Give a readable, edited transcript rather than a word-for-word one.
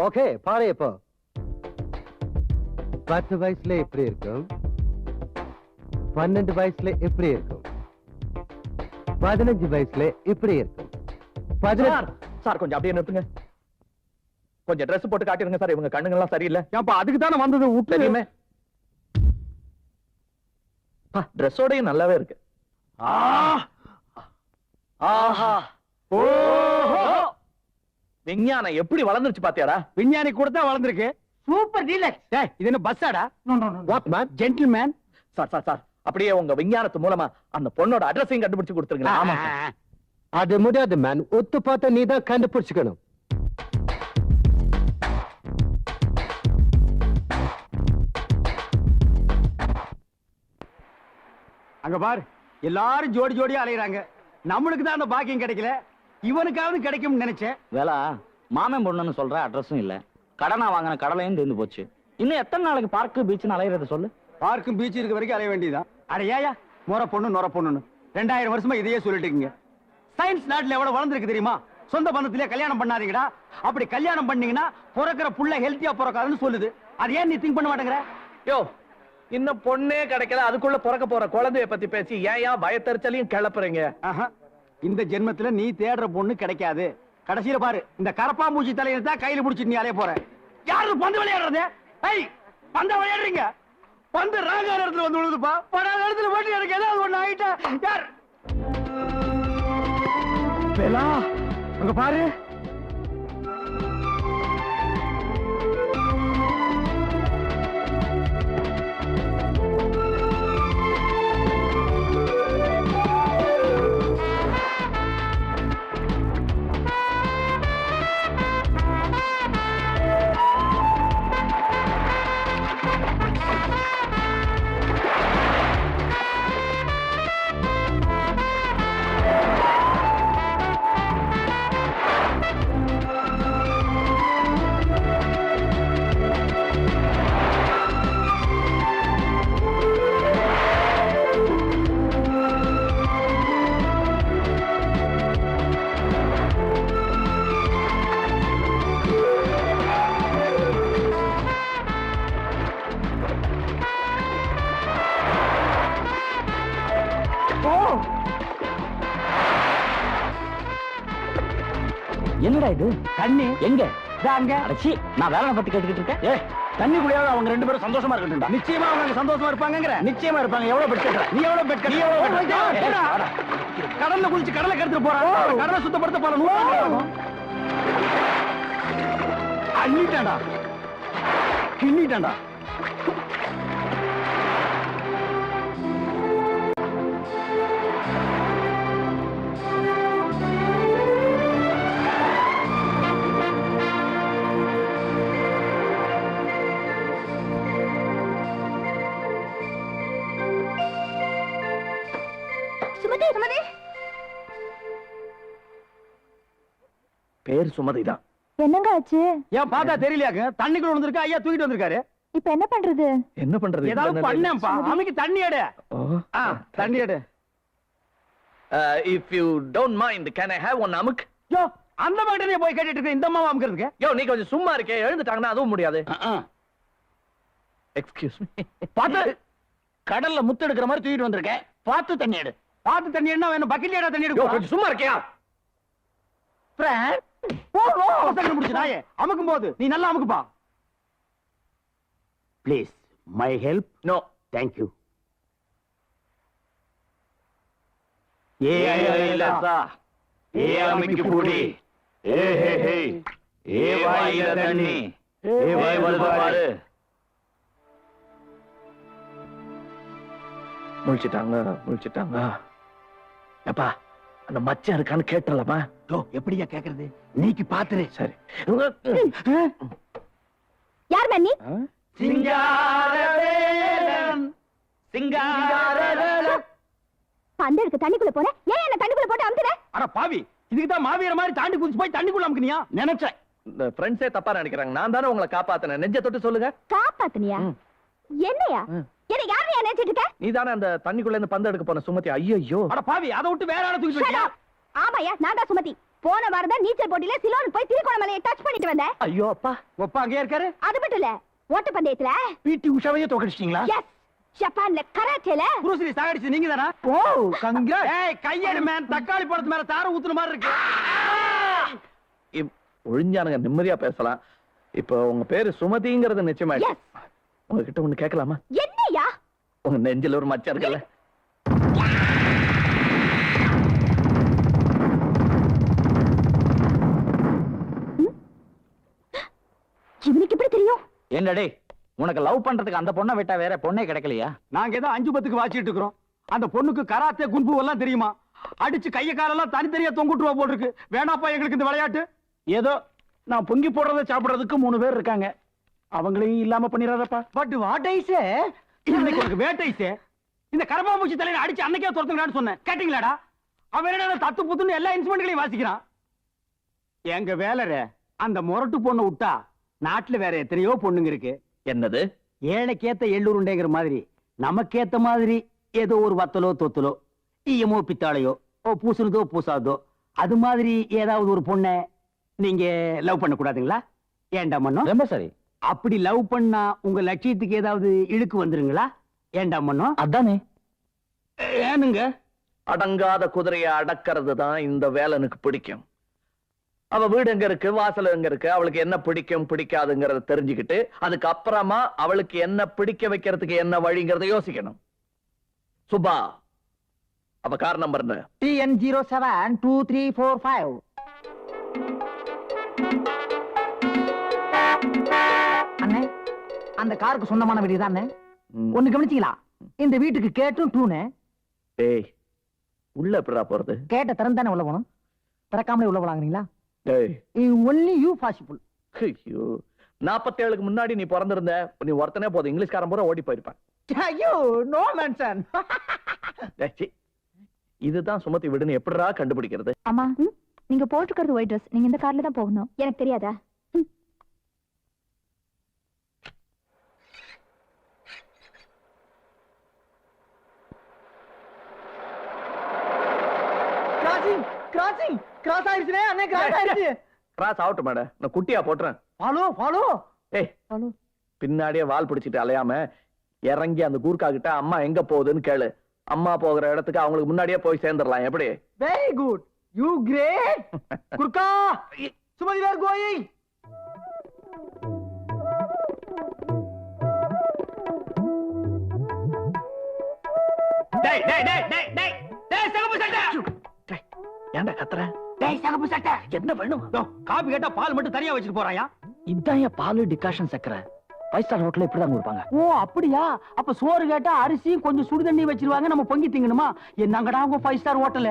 Okay பாரு இப்போ 10 வயசுல எப்படி இருக்கும், 12 வயசுல எப்படி இருக்கும், 15 வயசுல எப்படி இருக்கும். சார் கொஞ்சம் அப்படியே நிறுத்துங்க. கொஞ்சம் ட்ரெஸ் போட்டு காட்டிருங்க சார். இவங்க கண்ணுங்கெல்லாம் சரியில்லை. ஏன்பா அதுக்கு தானே வந்தது தெரியுமே. ட்ரெஸ்ஸோடயும் நல்லாவே இருக்கு. ஆஹா விஞ்ஞானம் எப்படி வளர்ந்துருச்சு பாத்தியாடா? விஞ்ஞானி கூட தான் வளர்ந்துருக்கு. Super deluxe. டேய் இது என்ன பஸ்ஸாடா? What man? Gentleman. Sir sir sir அப்படியே உங்க விஞ்ஞானத்து மூலமா அந்த பொண்ணோட அட்ரஸையும் கண்டுபிடிச்சு கொடுத்துருங்களா? ஆமா சார். அது முடியாது மேன். ஒத்து பார்த்த நீ தான் கண்டுபிடிச்சுக்கணும். அங்க பாரு எல்லாரும் ஜோடி ஜோடியா அலையறாங்க. நம்மளுக்கு தான் அந்த பாக்கியம் கிடைக்கல. இவனுக்காவது கிடைக்கும்னு நினைச்சேன். வேலா மாமன் பொண்ணுன்னு சொல்ற அட்ரஸும் இல்ல, கடனா வாங்கின கடலையும் தீர்ந்து போச்சு. இன்னும் எத்தனை நாளைக்கு பார்க்கு பீச்சுன்னு அலையறத சொல்லு. பார்க்கும் பீச் இருக்க வரைக்கும் அலைய வேண்டியதுதான். அட ஏயா நொர பொண்ணு நொர பொண்ணுன்னு 2000 வருஷமா இதையே சொல்லிட்டு இருக்கீங்க. சயின்ஸ் நாட்டுல எவ்வளவு வளர்ந்துருக்கு தெரியுமா? சொந்த பந்தத்திலே கல்யாணம் பண்ணாதீங்கடா. அப்படி கல்யாணம் பண்ணீங்கன்னா பிறக்கிற புள்ள ஹெல்த்தியா பிறக்காதுன்னு சொல்லுது. அது ஏன் நீ திங்க் பண்ண மாட்டேங்கிற? யோ இன்னும் பொண்ணே கிடைக்கல, அதுக்குள்ள பிறக்க போற குழந்தைய பத்தி பேசி ஏன் பயத்தறிச்சலையும் கிளப்புறீங்க? இந்த ஜென்மத்துல நீ தேடுற பொண்ணு கிடைக்காது. கடைசியில பாரு இந்த கரப்பா மூச்சி தலையை தான் கையில புடிச்சிட்டு நீ அலைய போற. யாரு பந்து விளையாடுறது? ஏய் பந்த விளையாடுறீங்க. பந்து ராகார இடத்துல வந்து விழுதுப்பா. படாத இடத்துல போட்டு எனக்கு ஏதாவது ஒண்ணு ஆயிட்டா யார்? வேலா அங்க பாரு. என்னடா இது? தண்ணி எங்க? அங்க. அடச்சி நான் வேலை பத்தி கேட்டுக்கிட்டு இருக்கேன். ஏ தண்ணி குடியாத அவங்க ரெண்டு பேரும் சந்தோஷமா இருக்கட்டும்டா. நிச்சயமா அவங்க சந்தோஷமா இருப்பாங்கங்கற. நிச்சயமா இருப்பாங்க. எவ்வளவு பெட் கட்டற? நீ எவ்வளவு பெட் கட்டற? நீ எவ்வளவு கட்டற? கடல்ல குளிச்சு கடலை கெடுத்துட்டு போறான். கடலை சுத்தப்படுத்த போற 100 அள்ளிட்டான்டா. கிண்ணிட்டான்டா. பேர் சுமதிதான். என்னங்க ஆச்சு? ஏன் பார்த்தா தெரியலையாங்க? தண்ணிக்குள்ள வந்திருக்கா ஐயா தூக்கிட்டு வந்திருக்காரு. இப்ப என்ன பண்றது? என்ன பண்றது? ஏதாவது பண்ணேன்ப்பா. அம்மிக்கு தண்ணி எடு. தண்ணி எடு. If you don't mind, can I have one amuk? யோ அந்த மாட்டே போய் கேட்டிட்டு இருக்க. இந்த அம்மாவை அமுக்கிறதுக்கு. யோ நீ கொஞ்சம் சும்மா இருக்கே. எழுந்துட்டாங்கன்னா அதுவும் முடியாது. Excuse me. பாத்து கடல்ல முத்து எடுக்கிற மாதிரி தூக்கிட்டு வந்திருக்கேன். பார்த்து தண்ணி எடு. பார்த்து தண்ணி என்ன வேணும்? பக்கெட்ல எடா தண்ணி எடு. கொஞ்சம் சும்மா இருக்கியா? அமுக்கும் போது நீ நல்லா அமுக்குப்பா. Please my help. No thank you. புடி தண்ணி முழிச்சிட்டாங்க. அப்பா அந்த மச்சான் இருக்கான்னு கேட்டலாமா? எப்படியா கேக்குறது? நீக்கு பாத்துரு. சரி. யார் மன்னி? சிங்காரவேலன் சிங்காரவேலன். பந்து எடுக்க தண்ணிக்குள்ள போற. ஏன் என்ன தண்ணிக்குள்ள போட்டு அமுத்துற? அட பாவி, இதுக்கு தான் மாவீர மாதிரி தாண்டி குதிச்சு போய் தண்ணிக்குள்ள அமுக்குனியா? நினைச்சேன். இந்த ஃப்ரெண்ட்ஸே தப்பா நினைக்கிறாங்க. நான் தானே உங்களை காப்பாத்தினேன். நெஞ்ச தொட்டு சொல்லுங்க. காப்பாத்துனியா? என்னையா? என்ன யாரையா நினைச்சிட்டு இருக்க? நீ தானே அந்த தண்ணிக்குள்ள இருந்து பந்து எடுக்க போன சுமதி? ஐயோ. அட பாவி, அதை விட்டு வேற ஆளை தூக்கிட்டு வந்தியா? ஆமாயா, நான் தான் சுமதி. போன வாரம் தான் நீச்சல் போட்டியில சிலோன் போய் திருகோணமலையை டச் பண்ணிட்டு வந்தேன். ஐயோ அப்பா, ஒப்பா அங்கே இருக்காரு. அது மட்டும் இல்ல, ஓட்ட பந்தயத்துல பிடி உஷாவையே தோக்கடிச்சிட்டீங்களா? எஸ், ஜப்பான்ல கராத்தேல புரூஸ்லி சாகடிச்சு நீங்க தானா? ஓ கங்கிராட். ஏய் கையெடு மேன், தக்காளி பழத்து மேல தார ஊத்துன மாதிரி இருக்கு. ஒழிஞ்சானுங்க, நிம்மதியா பேசலாம். இப்போ உங்க பேரு சுமதிங்கிறது நிச்சயமாயிடுச்சு. எஸ். உங்ககிட்ட ஒண்ணு கேட்கலாமா? என்னையா? உங்க நெஞ்சில ஒரு மச்சம் இருக்குல்ல? இவனுக்கு எப்படி தெரியும்? என்னடே உனக்கு லவ் பண்றதுக்கு அந்த பொண்ணை விட்டா வேற பொண்ணே கிடைக்கலையா? நாங்க ஏதோ 5-10க்கு வாச்சிட்டு இருக்கிறோம். அந்த பொண்ணுக்கு கராத்தே குன்பு எல்லாம் தெரியுமா? அடிச்சு கைய காலெல்லாம் தனித்தனியா தொங்குட்டுவா போட்டுருக்கு. வேணாப்பா எங்களுக்கு இந்த விளையாட்டு. ஏதோ நான் பொங்கி போடுறத சாப்பிடுறதுக்கு 3 பேர் இருக்காங்க, அவங்களையும் இல்லாம பண்ணிடாதப்பா. பட் வாட் ஐ சே, இன்னைக்கு உனக்கு வேட்டை சே. இந்த கரப்பாம்பூச்சி தலையில அடிச்சு அன்னைக்கே துரத்துங்கடான்னு சொன்னேன், கேட்டீங்களாடா? அவன் என்ன தத்து புத்துன்னு எல்லா இன்ஸ்ட்ருமெண்ட்களையும் வாசிக்கிறான். எங்க வேலரை அந்த முரட்டு பொண்ணை விட்டா நாட்டுல வேற எத்தனையோ பொண்ணுங்க இருக்கு. என்னது? ஏழைக்கேத்த எள்ளூருண்டேங்கிற மாதிரி நமக்கேத்த மாதிரி ஏதோ ஒரு வத்தலோ தொத்தலோ ஈயமோ பித்தாளையோ பூசுனதோ பூசாதோ அது மாதிரி ஏதாவது ஒரு பொண்ணை நீங்க லவ் பண்ண கூடாதுங்களா? ஏண்டா மண்ணோ? ரொம்ப சரி. அப்படி லவ் பண்ணா உங்க லட்சியத்துக்கு ஏதாவது இழுக்கு வந்துருங்களா? ஏண்டா மண்ணோ? அதானே. ஏனுங்க? அடங்காத குதிரையை அடக்கிறது தான் இந்த வேலனுக்கு பிடிக்கும். அவ வீடு எங்க இருக்கு, வாசல் எங்க இருக்கு, அவளுக்கு என்ன பிடிக்கும் பிடிக்காதுங்கறத தெரிஞ்சுக்கிட்டு அதுக்கு அப்புறமா அவளுக்கு என்ன பிடிக்க வைக்கிறதுக்கு என்ன வழிங்கிறத யோசிக்கணும். சுபா, அவ கார் நம்பர் என்ன? TN072345. அண்ணே, அந்த காருக்கு சொந்தமான வீடு தான். ஒண்ணு கவனிச்சீங்களா? இந்த வீட்டுக்கு கேட்டும் டூனு. டேய், உள்ள எப்படிடா போறது? கேட்ட திறந்தானே உள்ள போகணும். திறக்காமலே உள்ள போலாங்கிறீங்களா? டேய், ஒன்லி யூ பாசிபிள். ஐயோ, 47க்கு முன்னாடி நீ பிறந்திருந்த, நீ ஒருத்தனே போதும் இங்கிலீஷ்காரன் பூரா ஓடி போயிருப்பான். ஐயோ, நோ மென்ஷன். டேய், சீ. இதுதான் சுமதி வீடுன்னு எப்படிடா கண்டுபிடிக்கிறது? அம்மா, நீங்க போட்டுக்கிறது ஒயிட் ட்ரெஸ், நீங்க இந்த கார்ல தான் போகணும். எனக்கு தெரியாதா? கிராசிங், கிராசிங், கிராஸ் ஆயிருச்சுனே அண்ணே, கிராஸ் ஆயிருச்சு. கிராஸ் ஆகட்டும் மேடம், நான் குட்டியா போட்டுறேன். Follow, follow. ஏய், ஃபாலோ. பின்னாடியே வால் பிடிச்சிட்டு அலையாம இறங்கி அந்த கூர்க்கா கிட்ட அம்மா எங்க போகுதுன்னு கேளு. அம்மா போகிற இடத்துக்கு அவங்களுக்கு முன்னாடியே போய் சேர்ந்துடலாம். எப்படி? Very good. You great. Gurkha, Sumathi where going. டேய் டேய் டேய் டேய் டேய் டேய் சகப்பு சட்டை. டேய், ஏன்டா கத்துற? டேய் சகப்பு சட்டை. என்ன வேணும்? காபி கேட்டா பால் மட்டும் தனியா வச்சிட்டு போறாயா? இதான் என் பாலு டிகாஷன் சக்கரை. 5 ஸ்டார் ஹோட்டல்ல இப்படிதான் கொடுப்பாங்க. ஓ அப்படியா? அப்ப சோறு கேட்டா அரிசியும் கொஞ்சம் சுடு தண்ணி வச்சிருவாங்க, நம்ம பொங்கி திங்கணுமா? என்னங்கடா உங்க 5 ஸ்டார் ஹோட்டல்?